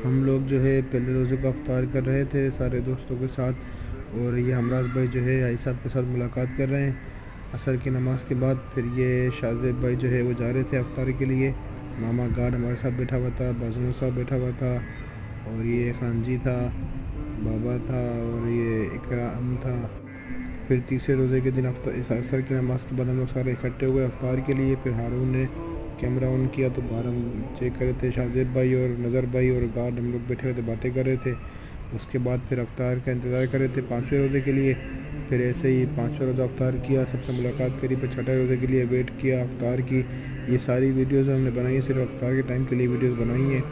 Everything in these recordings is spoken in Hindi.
हम लोग जो है पहले रोज़े का इफ्तार कर रहे थे सारे दोस्तों के साथ। और ये हमराज भाई जो है आई साहब के साथ मुलाकात कर रहे हैं असर की नमाज़ के बाद। फिर ये शाहज़ेब भाई जो है वो जा रहे थे इफ्तार के लिए। मामा गार्ड हमारे साथ बैठा हुआ था, बाज़मू साहब बैठा हुआ था, और ये खान जी था, बाबा था, और ये इकराम था। फिर तीसरे रोज़े के दिन इस असर की नमाज़ के बाद हम लोग सारे इकट्ठे हुए इफ्तार के लिए। फिर हारून ने कैमरा ऑन किया तो बाहर हम चेक कर रहे थे, शाहज़ेब भाई और नज़र भाई और गार्ड हम लोग बैठे हुए थे, बातें कर रहे थे। उसके बाद फिर इफ्तार का इंतज़ार कर रहे थे पाँचवें रोज़े के लिए। फिर ऐसे ही पाँचवा रोज़ा इफ्तार किया, सबसे मुलाकात करी, फिर छठे रोज़े के लिए वेट किया इफ्तार की। ये सारी वीडियोज़ हमने बनाई है, सिर्फ इफ्तार के टाइम के लिए वीडियोज़ बनाई हैं।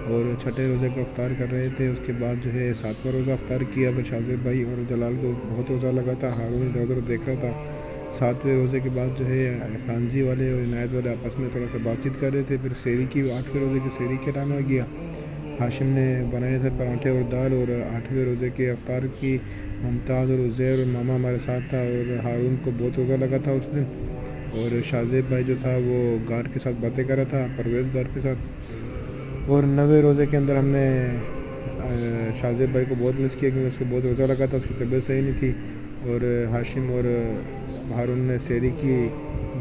और छठे रोज़े का इफ्तार कर रहे थे। उसके बाद जो है सातवां रोज़ा इफ्तार किया। फिर शाहज़ेब भाई और जलाल को बहुत रोज़ा लगा था, हारून इधर उधर देख रहा था। सातवें रोज़े के बाद जो है खान जी वाले और इनायत वाले आपस में थोड़ा सा बातचीत कर रहे थे। फिर सेरी की, आठवें रोज़े की सेरी के टाइम आ गया। हाशिम ने बनाए थे पराठे और दाल। और आठवें रोज़े के इफ्तार की मुमताज़ और उज़ैर और मामा हमारे साथ था। और हारून को बहुत रोज़ा लगा था उस दिन। और शाहज़ेब भाई जो था वो गार्ड के साथ बातें कर रहा था, परवेज़ गार्ड के साथ। और 9वें रोज़े के अंदर हमने शाहज़ेब भाई को बहुत मिस किया क्योंकि उसको बहुत रोज़ा लगा था, उसकी तबीयत सही नहीं थी। और हाशिम और हारून ने सेरी की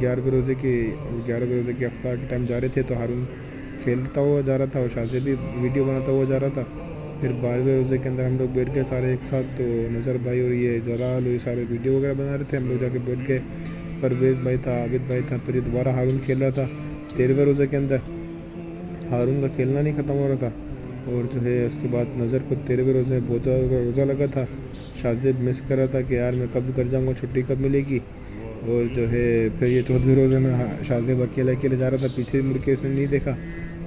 11वें रोज़े की, 11वें रोज़े के इफ्तार के टाइम जा रहे थे तो हारून खेलता हुआ जा रहा था और शाहज़ेब भी वीडियो बनाता हुआ जा रहा था। फिर 12वें रोज़े के अंदर हम लोग बैठ गए सारे एक साथ, तो नज़र भाई और ये जलाल और ये सारे वीडियो वगैरह बना रहे थे। हम लोग जाके बैठ गए, परवेज़ भाई था, आबिद भाई था। फिर दोबारा हारून खेल रहा था। 13वें रोज़े के अंदर हारून का खेलना नहीं ख़त्म हो रहा था। और जो है उसके बाद नज़र को 13वें रोज़े में बहुत रोज़ा लगा था। शाहज़ेब मिस कर रहा था कि यार मैं कब घर जाऊँगा, छुट्टी कब मिलेगी। और जो है फिर ये 14वें रोज़े में शाहज़ेब अकेले अकेले जा रहा था, पीछे मुड़ के इसने नहीं देखा।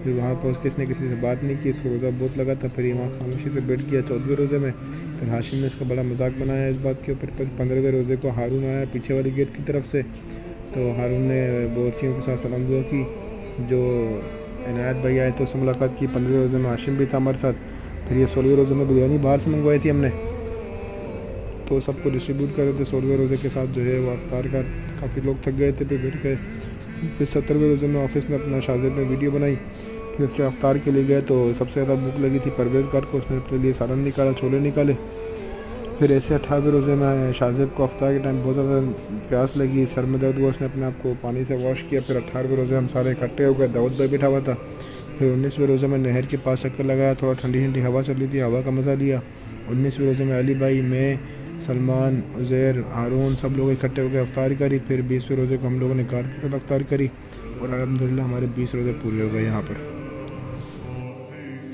फिर वहाँ पहुँच के इसने किसी से बात नहीं की, इसको रोज़ा बहुत लगा था। फिर ये वहाँ खामोशी से बैठ गया 14वें रोज़े में। फिर हाशिम ने इसका बड़ा मजाक बनाया इस बात के ऊपर। फिर 15वें रोज़े को हारून आया पीछे वाली गेट की तरफ से, तो हारून ने बोर्चियों के साथ सलाम दुआ की। जो इनायत भाई आए तो उससे मुलाकात की। 15वें रोज़े में हाशिम भी था हमारे साथ। फिर ये 16वें रोज़े में बिरयानी बाहर से मंगवाई थी हमने, तो सबको डिस्ट्रीब्यूट कर रहे थे। 16वें रोज़े के साथ जो है वो अफ्तार का काफ़ी लोग थक गए थे, फिर बैठ गए। फिर 17वें रोज़े में ऑफिस में अपना शाहज़ेब ने वीडियो बनाई। फिर उसके अफ्तार के लिए गए तो सबसे ज़्यादा भूख लगी थी परवेज़ गार्ड को, उसने अपने लिए सालन निकाला, छोले निकाले। फिर ऐसे 18वें रोज़े में शाहज़ेब को अफ्तार के टाइम बहुत ज़्यादा प्यास लगी, सर में दर्द हुआ, उसने अपने आप को पानी से वॉश किया। फिर 18वें रोज़े हम सारे इकट्ठे हो गए, दाऊद भाई बैठा हुआ था। फिर 19वें रोज़े में नहर के पास चक्कर लगाया, थोड़ा ठंडी ठंडी हवा चल रही थी, हवा का मज़ा लिया। 19वें रोज़े में अली भाई, मैं, सलमान, उज़ैर, हारून सब लोग इकट्ठे हो गए, अफ्तार करी। फिर 20वें रोज़े को हम लोगों ने गार्ड के साथ अफ्तार करी। और अल्हम्दुलिल्लाह हमारे 20 रोज़े पूरे हो गए यहाँ पर।